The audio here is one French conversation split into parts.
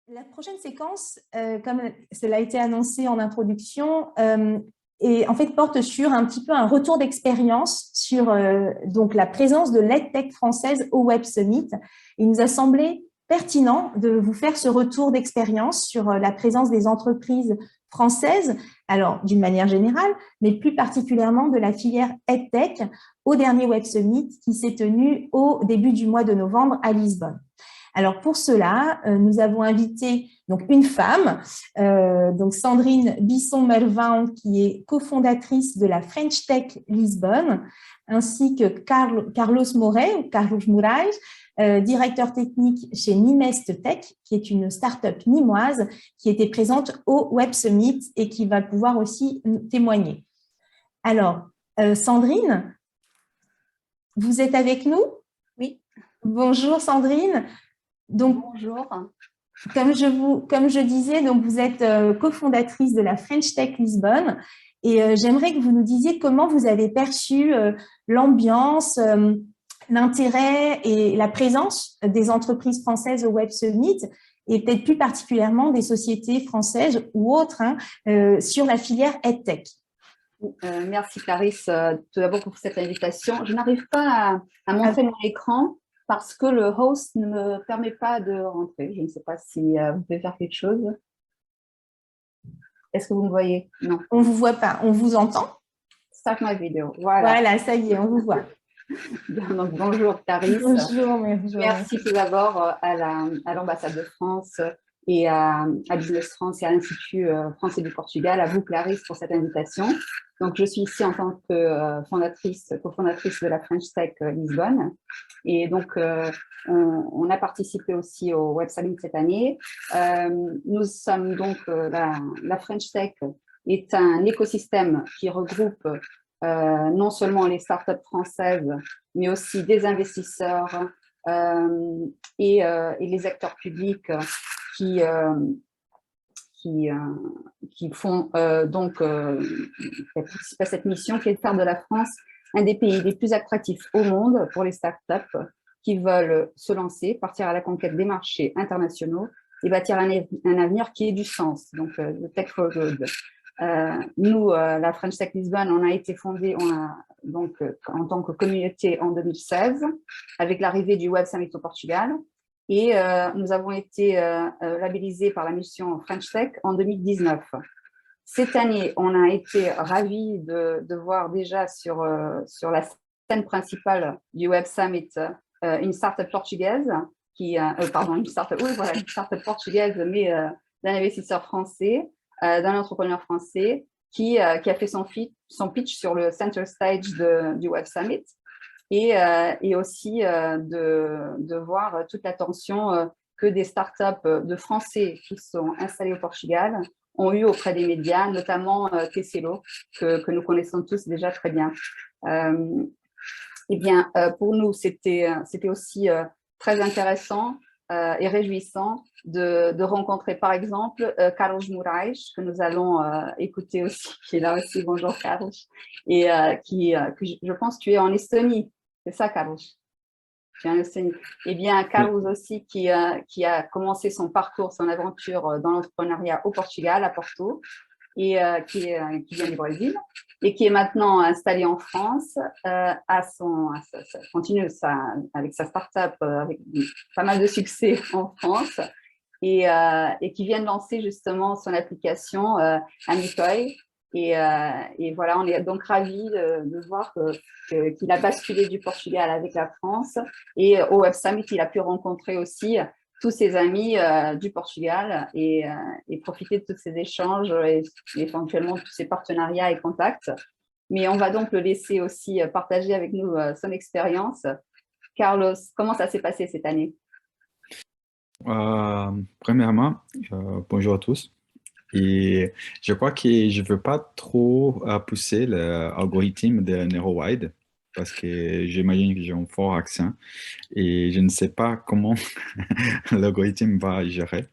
La prochaine séquence, comme cela a été annoncé en introduction, et en fait porte sur un petit peu un retour d'expérience sur donc la présence de l'EdTech française au Web Summit. Il nous a semblé pertinent de vous faire ce retour d'expérience sur la présence des entreprises françaises, alors d'une manière générale, mais plus particulièrement de la filière EdTech au dernier Web Summit qui s'est tenu au début du mois de novembre à Lisbonne. Alors pour cela, nous avons invité donc une femme, donc Sandrine Bisson-Melvin, qui est cofondatrice de la French Tech Lisbonne, ainsi que Carlos Moraes, directeur technique chez Nimest Tech, qui est une start-up nimoise qui était présente au Web Summit et qui va pouvoir aussi témoigner. Alors, Sandrine, vous êtes avec nous? Oui. Bonjour Sandrine. Donc, bonjour. Comme je disais, donc vous êtes cofondatrice de la French Tech Lisbonne et j'aimerais que vous nous disiez comment vous avez perçu l'ambiance, l'intérêt et la présence des entreprises françaises au Web Summit et peut-être plus particulièrement des sociétés françaises ou autres sur la filière EdTech. Merci Clarisse, tout d'abord pour cette invitation. Je n'arrive pas à montrer mon écran parce que le host ne me permet pas de rentrer. Je ne sais pas si vous pouvez faire quelque chose. Est-ce que vous me voyez? Non. On ne vous voit pas. On vous entend? Start my video. Voilà. Voilà, ça y est, on vous voit. Donc, bonjour Clarisse. Bonjour. Merci tout d'abord à l'ambassade de France et à Business France et à l'Institut français du Portugal, à vous Clarisse pour cette invitation. Donc, je suis ici en tant que cofondatrice de la French Tech Lisbonne. Et donc, on a participé aussi au Web Summit cette année. Nous sommes donc, la French Tech est un écosystème qui regroupe non seulement les startups françaises, mais aussi des investisseurs et les acteurs publics qui font participer à cette mission qui est de faire de la France un des pays les plus attractifs au monde pour les startups qui veulent se lancer, partir à la conquête des marchés internationaux et bâtir un avenir qui ait du sens, donc le Tech for Good. Nous, la French Tech Lisbonne, on a été fondée en tant que communauté en 2016 avec l'arrivée du Web Summit au Portugal et nous avons été labellisés par la mission French Tech en 2019. Cette année, on a été ravis de voir déjà sur la scène principale du Web Summit une start-up portugaise une start-up portugaise mais d'un investisseur français, d'un entrepreneur français qui a fait son pitch sur le center stage du Web Summit et aussi de voir toute l'attention que des startups de Français qui sont installés au Portugal ont eu auprès des médias, notamment Tecelo, que nous connaissons tous déjà très bien. Pour nous, c'était aussi très intéressant et réjouissant de rencontrer par exemple Carlos Moraes, que nous allons écouter aussi, qui est là aussi. Bonjour Carlos, et que je pense que tu es en Estonie, c'est ça Carlos? Tu es en Estonie. Eh bien Carlos aussi qui a commencé son parcours, son aventure dans l'entrepreneuriat au Portugal, à Porto, et qui vient du Brésil et qui est maintenant installé en France, continue avec sa start-up avec pas mal de succès en France et qui vient de lancer justement son application Amitoy. Et voilà, on est donc ravis de voir qu'il a basculé du Portugal avec la France et au Web Summit, il a pu rencontrer aussi tous ses amis du Portugal et profiter de tous ces échanges et éventuellement tous ces partenariats et contacts. Mais on va donc le laisser aussi partager avec nous son expérience. Carlos, comment ça s'est passé cette année? Premièrement, bonjour à tous. Et je crois que je ne veux pas trop pousser l'algorithme de NeuroWide parce que j'imagine que j'ai un fort accent et je ne sais pas comment l'algorithme va gérer.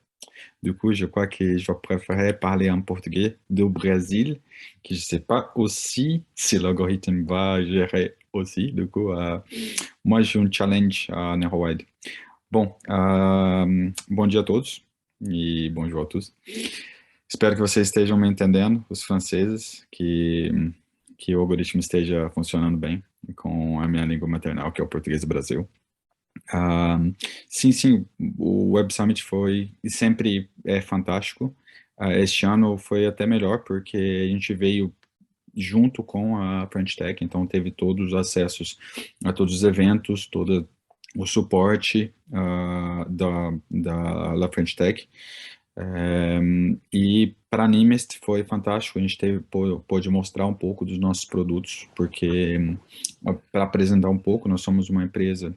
Du coup, je crois que je vais préférer parler en portugais du Brésil, que je ne sais pas aussi si l'algorithme va gérer aussi. Du coup, moi, j'ai un challenge à NeuroWide. Bom, bom dia a todos. e bonjour a todos. Espero que vocês estejam me entendendo, os franceses, que o algoritmo esteja funcionando bem com a minha língua maternal, que é o português do Brasil. Sim, o Web Summit foi e sempre é fantástico. Este ano foi até melhor, porque a gente veio junto com a French Tech, então teve todos os acessos a todos os eventos, todo o suporte da French Tech. E para a Nimest foi fantástico, a gente pôde mostrar um pouco dos nossos produtos, porque para apresentar um pouco, nós somos uma empresa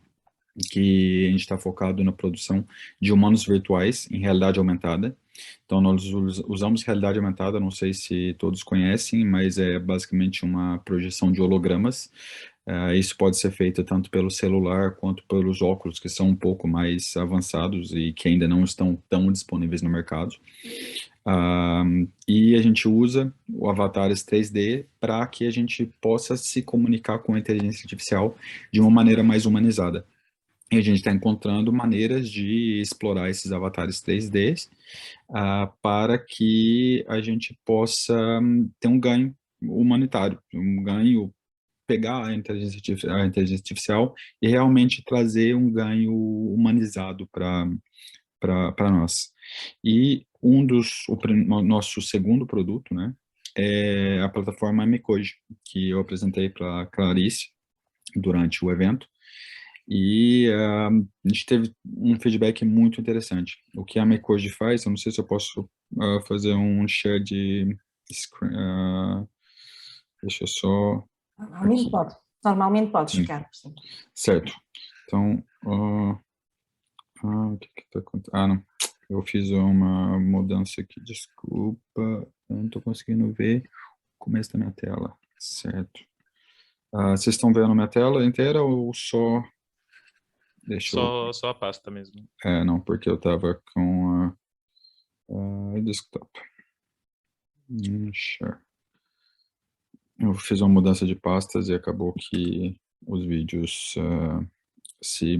que a gente está focado na produção de humanos virtuais em realidade aumentada. Então, nós usamos realidade aumentada, não sei se todos conhecem, mas é basicamente uma projeção de hologramas. Isso pode ser feito tanto pelo celular quanto pelos óculos, que são um pouco mais avançados e que ainda não estão tão disponíveis no mercado. E a gente usa o avatares 3D para que a gente possa se comunicar com a inteligência artificial de uma maneira mais humanizada. E a gente está encontrando maneiras de explorar esses avatares 3D para que a gente possa ter um ganho humanitário, um ganho, pegar a inteligência artificial e realmente trazer um ganho humanizado para nós. E o nosso segundo produto, né, é a plataforma Amicoji, que eu apresentei para a Clarice durante o evento. E a gente teve um feedback muito interessante. O que a Amicoji faz, eu não sei se eu posso fazer um share de screen. Deixa eu só... Normalmente pode. Normalmente pode ficar. Sim. Certo. Então, o que está acontecendo? Não. Eu fiz uma mudança aqui, desculpa. Eu não estou conseguindo ver o começo da minha tela. Certo. Vocês estão vendo a minha tela inteira ou só... Só a pasta mesmo. Não, porque eu estava com a desktop. Sure. Eu fiz uma mudança de pastas e acabou que os vídeos se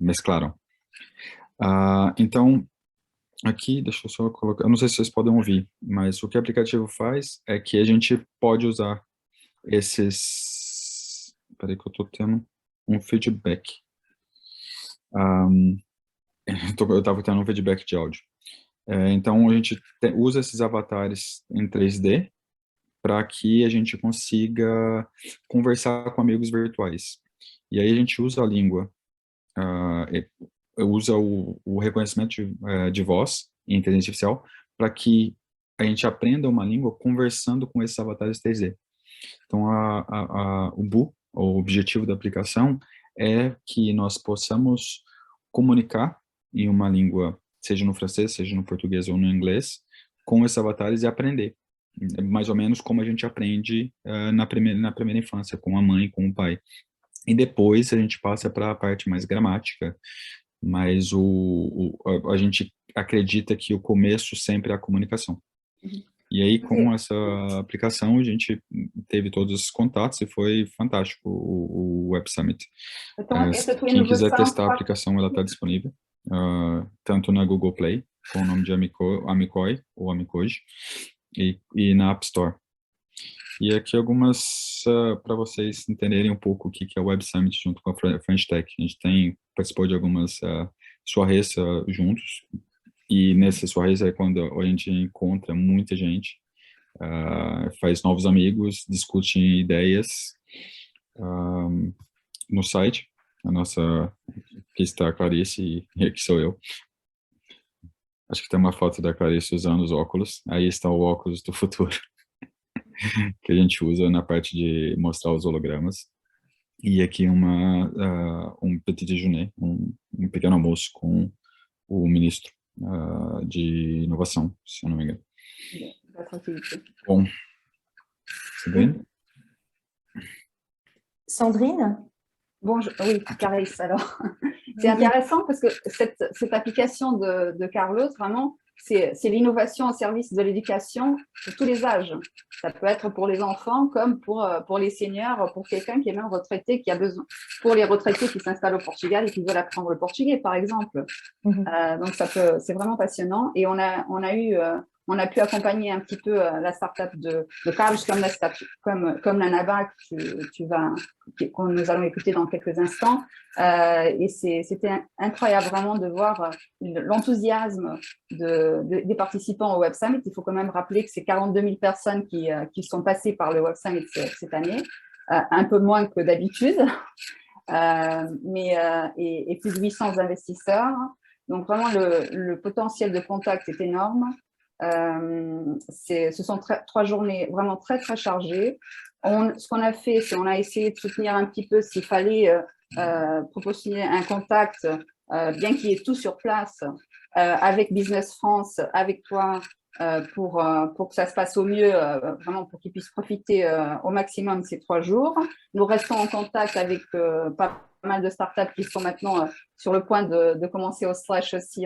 mesclaram. Então, aqui, deixa eu só colocar, eu não sei se vocês podem ouvir, mas o que o aplicativo faz é que a gente pode usar esses... Peraí que eu estou tendo um feedback. Eu estava tendo um feedback de áudio. Então, a gente usa esses avatares em 3D para que a gente consiga conversar com amigos virtuais. E aí a gente usa a língua, usa o reconhecimento de voz e inteligência artificial para que a gente aprenda uma língua conversando com esses avatares 3D. Então, o objetivo da aplicação é que nós possamos comunicar em uma língua, seja no francês, seja no português ou no inglês, com esses avatares e aprender. Mais ou menos como a gente aprende na primeira infância, com a mãe, com o pai. E depois a gente passa para a parte mais gramática, mas a gente acredita que o começo sempre é a comunicação. E aí, com essa aplicação, a gente teve todos esses contatos e foi fantástico o Web Summit. Quem quiser testar a aplicação, ela está disponível, tanto na Google Play, com o nome de Amicoi, ou Amicoji, e na App Store. E aqui algumas, para vocês entenderem um pouco o que é o Web Summit junto com a French Tech. A gente participou de algumas soirées juntos, e nessa soirées é quando a gente encontra muita gente, faz novos amigos, discute ideias no site. A nossa, aqui está a Clarice e aqui sou eu. Acho que tem uma foto da Clarice usando os óculos. Aí está o óculos do futuro, que a gente usa na parte de mostrar os hologramas. E aqui um petit déjeuner, um pequeno almoço com o ministro de inovação, se eu não me engano. Bom, Sandrine? Sandrine? Bonjour, oui, Clarisse. Alors, c'est intéressant parce que cette application de Carlos, vraiment, c'est l'innovation au service de l'éducation pour tous les âges. Ça peut être pour les enfants comme pour les seniors, pour quelqu'un qui est même retraité, qui a besoin, pour les retraités qui s'installent au Portugal et qui veulent apprendre le portugais, par exemple. Donc, c'est vraiment passionnant. Et on a pu accompagner un petit peu la startup de Carlos, comme la NABA que nous allons écouter dans quelques instants. Et c'était incroyable vraiment de voir l'enthousiasme des participants au Web Summit. Il faut quand même rappeler que c'est 42 000 personnes qui sont passées par le Web Summit cette année, un peu moins que d'habitude, et plus de 800 investisseurs. Donc vraiment, le potentiel de contact est énorme. Ce sont 3 journées vraiment très, très chargées. Ce qu'on a fait, c'est qu'on a essayé de soutenir un petit peu s'il fallait proposer un contact, bien qu'il y ait tout sur place, avec Business France, avec toi, pour que ça se passe au mieux, vraiment pour qu'ils puissent profiter au maximum ces 3 jours. Nous restons en contact avec pas mal de startups qui sont maintenant sur le point de commencer au Slash aussi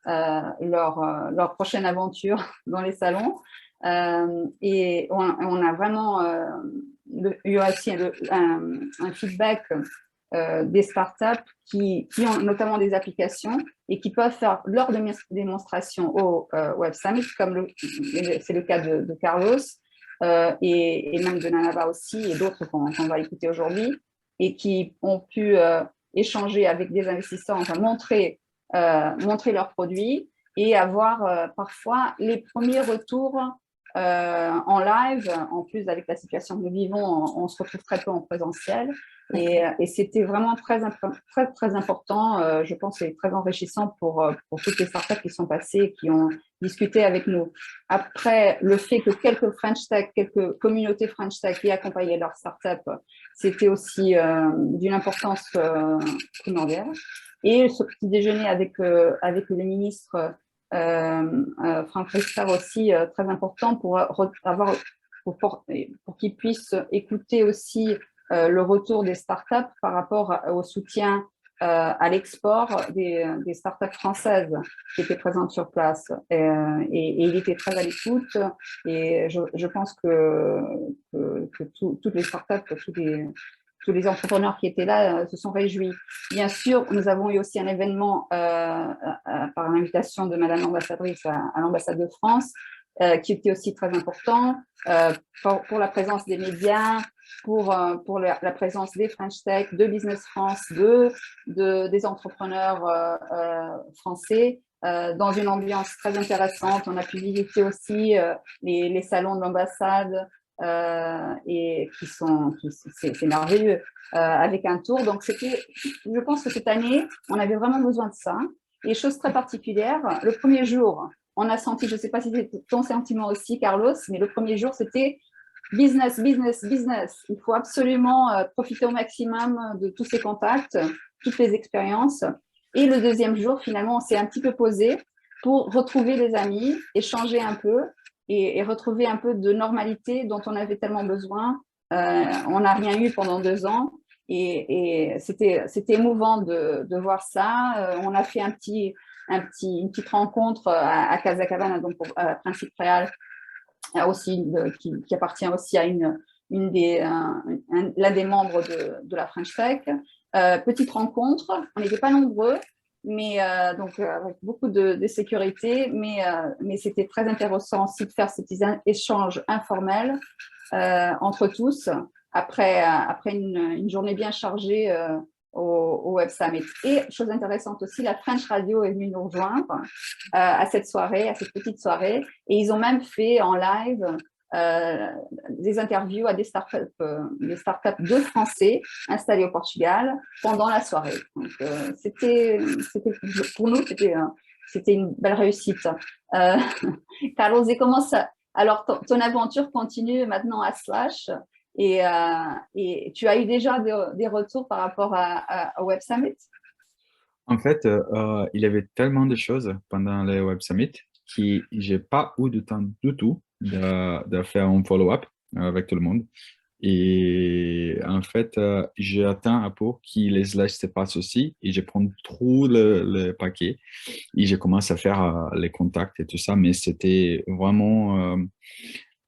leur prochaine aventure dans les salons. Et on a vraiment eu aussi un feedback des startups qui ont notamment des applications et qui peuvent faire leur démonstration au Web Summit, comme c'est le cas de Carlos et même de Nanaba aussi, et d'autres qu'on va écouter aujourd'hui, et qui ont pu échanger avec des investisseurs, enfin montrer leurs produits et avoir parfois les premiers retours en live. En plus, avec la situation que nous vivons, on se retrouve très peu en présentiel. Et c'était vraiment très, très, très important, je pense, et très enrichissant pour toutes les startups qui sont passées et qui ont discuté avec nous. Après, le fait que quelques communautés French Tech y accompagnaient leurs startups, c'était aussi d'une importance primordiale. Et ce petit déjeuner avec le ministre Franck Riester aussi, très important pour qu'ils puissent écouter aussi le retour des startups par rapport au soutien à l'export des startups françaises qui étaient présentes sur place. Et il était très à l'écoute. Et je pense que toutes les startups, tous les entrepreneurs qui étaient là se sont réjouis. Bien sûr, nous avons eu aussi un événement par l'invitation de Madame l'ambassadrice à l'ambassade de France, qui était aussi très important pour la présence des médias, pour la présence des French Tech, de Business France, des entrepreneurs français, dans une ambiance très intéressante. On a pu visiter aussi les salons de l'ambassade, et c'est merveilleux, avec un tour. Donc je pense que cette année, on avait vraiment besoin de ça. Et chose très particulière, le premier jour, on a senti, je ne sais pas si c'était ton sentiment aussi, Carlos, mais le premier jour, c'était business, business, business. Il faut absolument profiter au maximum de tous ces contacts, toutes les expériences. Et le deuxième jour, finalement, on s'est un petit peu posé pour retrouver les amis, échanger un peu et retrouver un peu de normalité dont on avait tellement besoin. On n'a rien eu pendant 2 ans et c'était émouvant de voir ça. On a fait une petite rencontre à Casa Cabana, donc à Principe Real, aussi, qui appartient aussi à l'un des membres de la French Tech. Petite rencontre, on n'était pas nombreux, mais donc avec beaucoup de sécurité, mais c'était très intéressant aussi de faire cet échange informel entre tous après une journée bien chargée au Web Summit. Et chose intéressante aussi, la French Radio est venue nous rejoindre à cette petite soirée, et ils ont même fait en live des interviews à des startups de Français installés au Portugal pendant la soirée. Donc, pour nous, c'était une belle réussite. Carlos, et comment ça? Alors, ton aventure continue maintenant à Slash, et tu as eu déjà des retours par rapport au Web Summit? En fait, il y avait tellement de choses pendant le Web Summit que j'ai pas eu de temps du tout de faire un follow-up avec tout le monde. Et en fait, j'ai atteint un pot qui les laisse se passer aussi et je prends tout le paquet et je commence à faire les contacts et tout ça. Mais c'était vraiment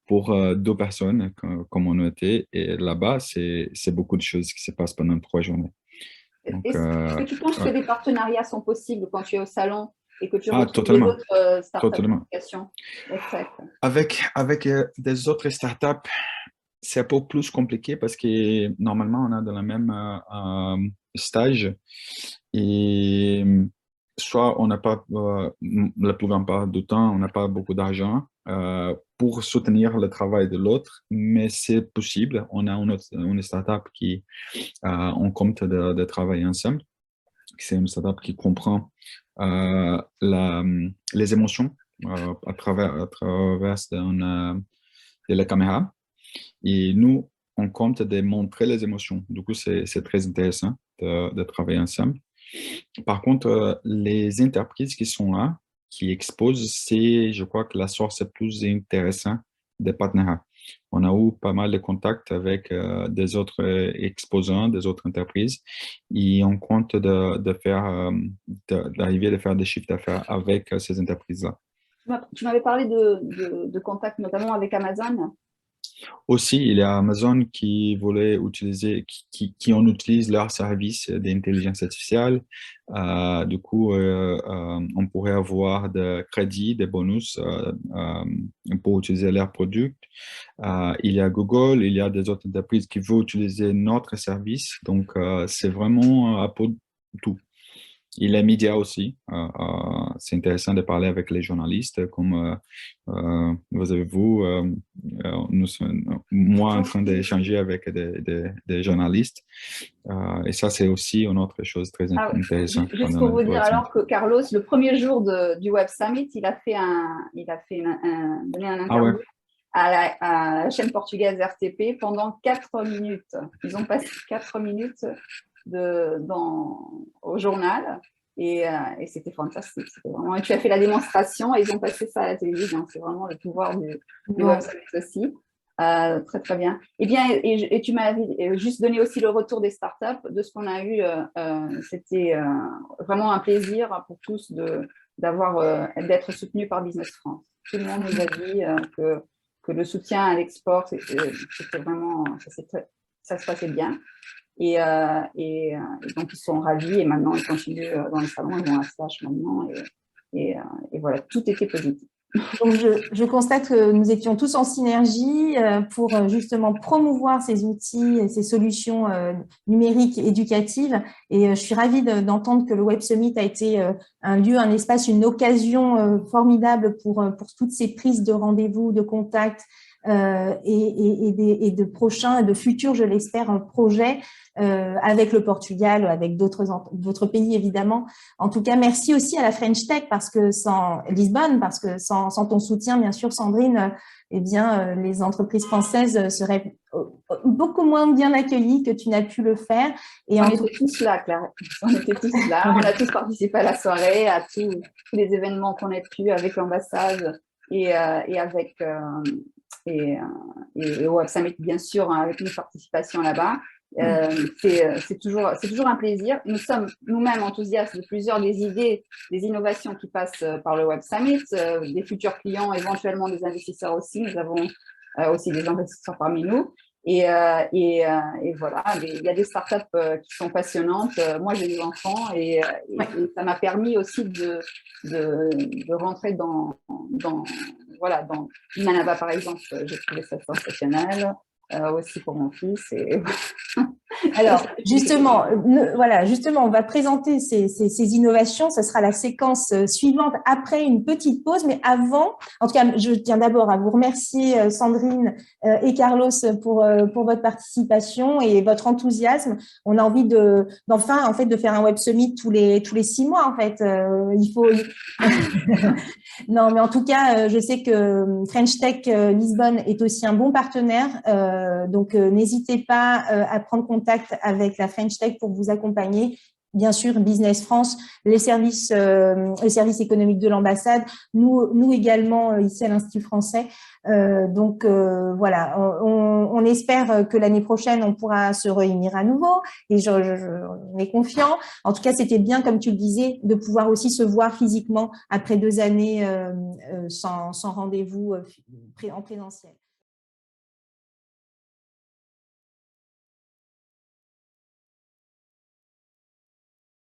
pour deux personnes comme on était. Et là-bas, c'est beaucoup de choses qui se passent pendant 3 journées. Donc, Est-ce que tu penses que ouais. des partenariats sont possibles quand tu es au salon et que tu Ah, retrouves des totalement, autres startups totalement. d'éducation? Exact. Avec des autres startups, c'est un peu plus compliqué parce que normalement, on est dans le même stage et soit on n'a pas, la plupart du temps, on n'a pas beaucoup d'argent pour soutenir le travail de l'autre, mais c'est possible. On a une startup qui on compte de travailler ensemble. C'est une startup qui comprend les émotions à travers de la caméra. Et nous, on compte de montrer les émotions. Du coup, c'est très intéressant de travailler ensemble. Par contre, les entreprises qui sont là, qui exposent, je crois que la source est plus intéressante des partenariats. On a eu pas mal de contacts avec des autres exposants, des autres entreprises, et on compte d'arriver à faire des chiffres d'affaires avec ces entreprises-là. Tu m'avais parlé de contacts notamment avec Amazon. Aussi, il y a Amazon qui voulait utiliser, qui en utilise leur service d'intelligence artificielle. Du coup, on pourrait avoir des crédits, des bonus pour utiliser leurs produits. Il y a Google, il y a des autres entreprises qui veulent utiliser notre service. Donc, c'est vraiment un peu tout. Et les médias aussi. C'est intéressant de parler avec les journalistes, comme vous avez vu, moi en train d'échanger avec des journalistes. Et ça, c'est aussi une autre chose très intéressante. Juste pour vous dire alors que Carlos, le premier jour du Web Summit, il a donné un interview à la chaîne portugaise RTP pendant 4 minutes. Ils ont passé 4 minutes au journal et c'était fantastique. Vraiment, et tu as fait la démonstration et ils ont passé ça à la télévision. C'est vraiment le pouvoir du Web Summit aussi. Très, très bien. Eh bien, et tu m'as juste donné aussi le retour des startups. De ce qu'on a eu, c'était vraiment un plaisir pour tous d'être soutenus par Business France. Tout le monde nous a dit que le soutien à l'export, c'était vraiment, ça se passait bien. Et donc, ils sont ravis et maintenant, ils continuent dans les salons, ils vont à stage maintenant. Et voilà, tout était positif. Donc, je constate que nous étions tous en synergie pour justement promouvoir ces outils et ces solutions numériques éducatives. Et je suis ravie d'entendre que le Web Summit a été un lieu, un espace, une occasion formidable pour toutes ces prises de rendez-vous, de contacts et de prochains et de futurs, je l'espère, projets avec le Portugal, avec d'autres pays évidemment. En tout cas, merci aussi à la French Tech Lisbonne, parce que sans ton soutien, bien sûr, Sandrine, eh bien, les entreprises françaises seraient beaucoup moins bien accueillies que tu n'as pu le faire. Et on était tous là, Claire. On était tous là. On a tous participé à la soirée, à tous les événements qu'on a pu avec l'ambassade et avec au Web Summit, bien sûr, avec une participation là-bas. C'est toujours un plaisir. Nous sommes nous-mêmes enthousiastes de plusieurs des idées, des innovations qui passent par le Web Summit, des futurs clients, éventuellement des investisseurs aussi. Nous avons aussi des investisseurs parmi nous. Et voilà, il y a des startups qui sont passionnantes. Moi, j'ai des enfants et ça m'a permis aussi de rentrer dans Manava, par exemple. J'ai trouvé ça sensationnel. Aussi pour mon fils. Alors, justement, on va présenter ces innovations. Ce sera la séquence suivante après une petite pause. Mais avant, en tout cas, je tiens d'abord à vous remercier, Sandrine et Carlos, pour votre participation et votre enthousiasme. On a envie de faire un Web Summit tous les 6 mois, en fait. Il faut… Non, mais en tout cas, je sais que French Tech Lisbonne est aussi un bon partenaire. Donc, n'hésitez pas à prendre contact avec la French Tech pour vous accompagner bien sûr, Business France, les services économiques de l'ambassade, nous également ici à l'Institut français. Voilà, on espère que l'année prochaine, on pourra se réunir à nouveau et on est confiant. En tout cas, c'était bien, comme tu le disais, de pouvoir aussi se voir physiquement après 2 années sans rendez-vous en présentiel.